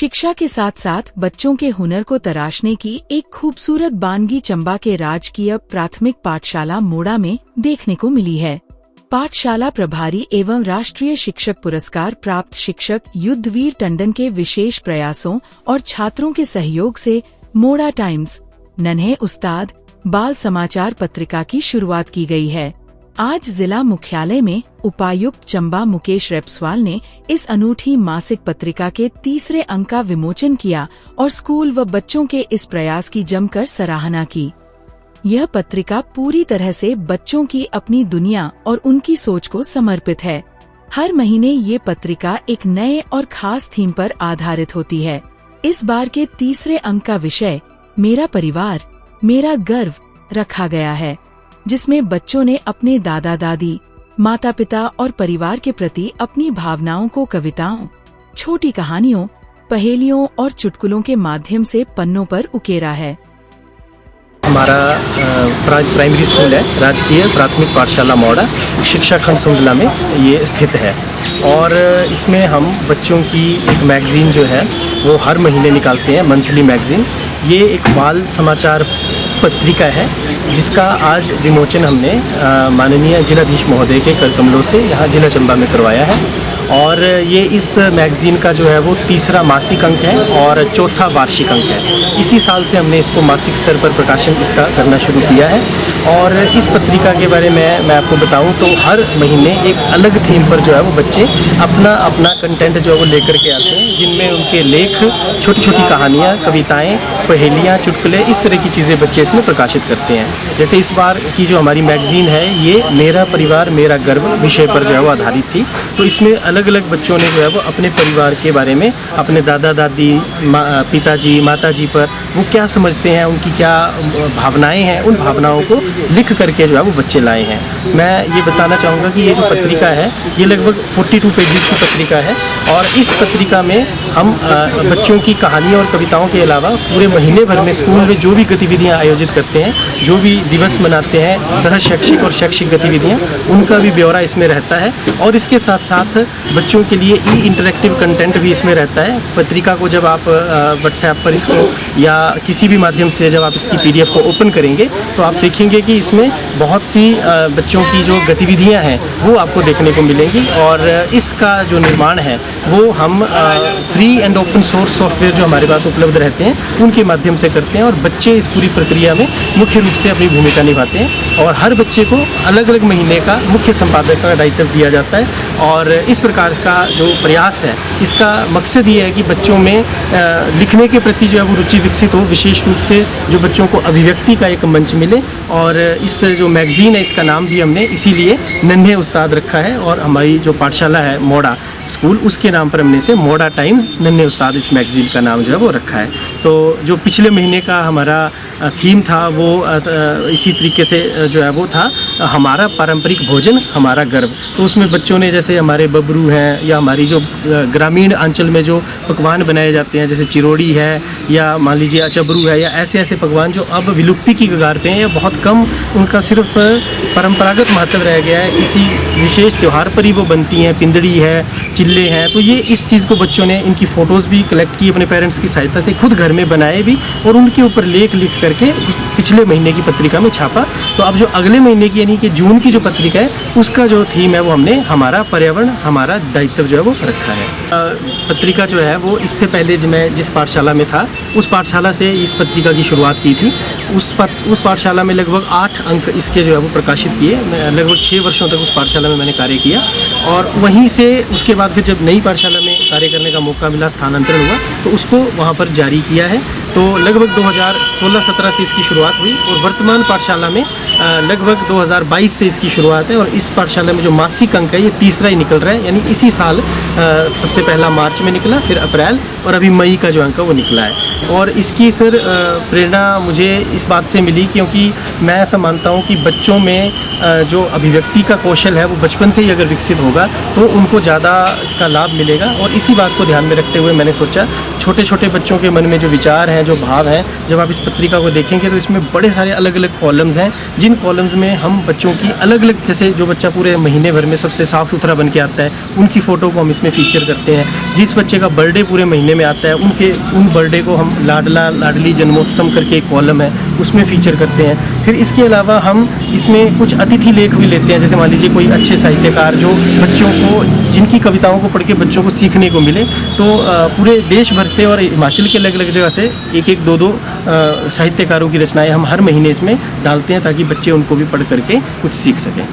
शिक्षा के साथ साथ बच्चों के हुनर को तराशने की एक खूबसूरत बानगी चंबा के राजकीय प्राथमिक पाठशाला मोड़ा में देखने को मिली है। पाठशाला प्रभारी एवं राष्ट्रीय शिक्षक पुरस्कार प्राप्त शिक्षक युद्धवीर टंडन के विशेष प्रयासों और छात्रों के सहयोग से मोड़ा टाइम्स नन्हे उस्ताद बाल समाचार पत्रिका की शुरुआत की गई है। आज जिला मुख्यालय में उपायुक्त चंबा मुकेश रेपस्वाल ने इस अनूठी मासिक पत्रिका के तीसरे अंक का विमोचन किया और स्कूल व बच्चों के इस प्रयास की जमकर सराहना की। यह पत्रिका पूरी तरह से बच्चों की अपनी दुनिया और उनकी सोच को समर्पित है। हर महीने ये पत्रिका एक नए और खास थीम पर आधारित होती है। इस बार के तीसरे अंक का विषय मेरा परिवार मेरा गर्व रखा गया है, जिसमें बच्चों ने अपने दादा दादी, माता पिता और परिवार के प्रति अपनी भावनाओं को कविताओं, छोटी कहानियों, पहेलियों और चुटकुलों के माध्यम से पन्नों पर उकेरा है। हमारा प्राइमरी स्कूल है, राजकीय प्राथमिक पाठशाला मोड़ा, शिक्षा खंड सुंदला में ये स्थित है और इसमें हम बच्चों की एक मैगज़ीन जो है वो हर महीने निकालते हैं, मंथली मैगज़ीन। ये एक बाल समाचार पत्रिका है जिसका आज विमोचन हमने माननीय जिलाधीश महोदय के कर कमलों से यहाँ जिला चंबा में करवाया है और ये इस मैगज़ीन का जो है वो तीसरा मासिक अंक है और चौथा वार्षिक अंक है। इसी साल से हमने इसको मासिक स्तर पर प्रकाशन इसका करना शुरू किया है और इस पत्रिका के बारे में मैं आपको बताऊं तो हर महीने एक अलग थीम पर जो है वो बच्चे अपना अपना कंटेंट जो है वो लेकर के आते हैं, जिनमें उनके लेख, छोटी छोटी कहानियाँ, कविताएँ, पहेलियाँ, चुटकुले, इस तरह की चीज़ें बच्चे इसमें प्रकाशित करते हैं। जैसे इस बार की जो हमारी मैगज़ीन है ये मेरा परिवार मेरा गर्व विषय पर जो है वो आधारित थी। तो इसमें अलग अलग बच्चों ने जो है वो अपने परिवार के बारे में, अपने दादा दादी, पिताजी, माताजी पर वो क्या समझते हैं, उनकी क्या भावनाएं हैं, उन भावनाओं को लिख करके जो है वो बच्चे लाए हैं। मैं ये बताना चाहूँगा कि ये जो पत्रिका है ये लगभग 42 पेजेस की पत्रिका है और इस पत्रिका में हम बच्चों की कहानियों और कविताओं के अलावा पूरे महीने भर में स्कूल में जो भी गतिविधियाँ आयोजित करते हैं, जो भी दिवस मनाते हैं, सह शैक्षिक और शैक्षिक गतिविधियाँ, उनका भी ब्यौरा इसमें रहता है और इसके साथ साथ बच्चों के लिए इंटरेक्टिव कंटेंट भी इसमें रहता है। पत्रिका को जब आप व्हाट्सएप पर इसको या किसी भी माध्यम से जब आप इसकी PDF को ओपन करेंगे तो आप देखेंगे कि इसमें बहुत सी बच्चों की जो गतिविधियां हैं वो आपको देखने को मिलेंगी और इसका जो निर्माण है वो हम free and open source software जो हमारे पास उपलब्ध रहते हैं उनके माध्यम से करते हैं और बच्चे इस पूरी प्रक्रिया में मुख्य रूप से अपनी भूमिका निभाते हैं और हर बच्चे को अलग अलग महीने का मुख्य संपादक का दायित्व दिया जाता है। और इस प्रकार का जो प्रयास है इसका मकसद ये है कि बच्चों में लिखने के प्रति जो है वो रुचि विकसित हो, विशेष रूप से जो बच्चों को अभिव्यक्ति का एक मंच मिले और इस जो मैगज़ीन है इसका नाम भी हमने इसीलिए नन्हे उस्ताद रखा है और हमारी जो पाठशाला है मोड़ा स्कूल उसके नाम पर हमने इसे मोड़ा टाइम्स नन्हे उस्ताद इस मैगज़ीन का नाम जो है वो रखा है। तो जो पिछले महीने का हमारा थीम था वो इसी तरीके से जो है वो था हमारा पारंपरिक भोजन हमारा गर्व। तो उसमें बच्चों ने जैसे हमारे बबरू हैं या हमारी जो ग्रामीण अंचल में जो पकवान बनाए जाते हैं जैसे चिरोड़ी है या मान लीजिए अचबरू है या ऐसे ऐसे पकवान जो अब विलुप्ति की कगार पे हैं या बहुत कम उनका सिर्फ परंपरागत महत्व रह गया है, किसी विशेष त्यौहार पर ही वो बनती हैं, पिंदड़ी है, चिल्ले हैं। तो ये इस चीज़ को बच्चों ने इनकी फ़ोटोज़ भी कलेक्ट की अपने पेरेंट्स की सहायता से, खुद घर में बनाए भी और उनके ऊपर लेख लिख करके पिछले महीने की पत्रिका में छापा। तो अब जो अगले महीने की यानी कि जून की जो पत्रिका है उसका जो थीम है वो हमने हमारा पर्यावरण हमारा दायित्व जो है वो रखा है। पत्रिका जो है वो इससे पहले मैं जिस पाठशाला में था उस पाठशाला से इस पत्रिका की शुरुआत की थी। उस पाठशाला में लगभग 8 अंक इसके जो है वो प्रकाशित किए। लगभग 6 वर्षों तक उस पाठशाला में मैंने कार्य किया और वहीं से उसके बाद फिर जब नई पाठशाला में कार्य करने का मौका मिला, स्थानांतरण हुआ तो उसको वहाँ पर जारी किया है। तो लगभग 2016-17 से इसकी शुरुआत हुई और वर्तमान पाठशाला में लगभग 2022 से इसकी शुरुआत है और इस पाठशाला में जो मासिक अंक है ये तीसरा ही निकल रहा है, यानी इसी साल सबसे पहला मार्च में निकला, फिर अप्रैल और अभी मई का जो अंक है वो निकला है। और इसकी सर प्रेरणा मुझे इस बात से मिली क्योंकि मैं ऐसा मानता हूँ कि बच्चों में जो अभिव्यक्ति का कौशल है वो बचपन से ही अगर विकसित होगा तो उनको ज़्यादा इसका लाभ मिलेगा। और इसी बात को ध्यान में रखते हुए मैंने सोचा छोटे छोटे बच्चों के मन में जो विचार हैं, हैं, जो भाव हैं, जब आप इस पत्रिका को देखेंगे तो इसमें बड़े सारे अलग अलग कॉलम्स हैं, जिन कॉलम्स में हम बच्चों की अलग अलग, जैसे जो बच्चा पूरे महीने भर में सबसे साफ़ सुथरा बन के आता है उनकी फ़ोटो को हम इसमें फ़ीचर करते हैं। जिस बच्चे का बर्थडे पूरे महीने में आता है उन बर्थडे को हम लाडला लाडली जन्मोत्सव करके एक कॉलम है उसमें फ़ीचर करते हैं। फिर इसके अलावा हम इसमें कुछ अतिथि लेख भी लेते हैं, जैसे मान लीजिए कोई अच्छे साहित्यकार जो बच्चों को, जिनकी कविताओं को पढ़ के बच्चों को सीखने को मिले, तो पूरे देश भर से और हिमाचल के अलग अलग जगह से एक एक दो साहित्यकारों की रचनाएं हम हर महीने इसमें डालते हैं ताकि बच्चे उनको भी पढ़ करके कुछ सीख सकें।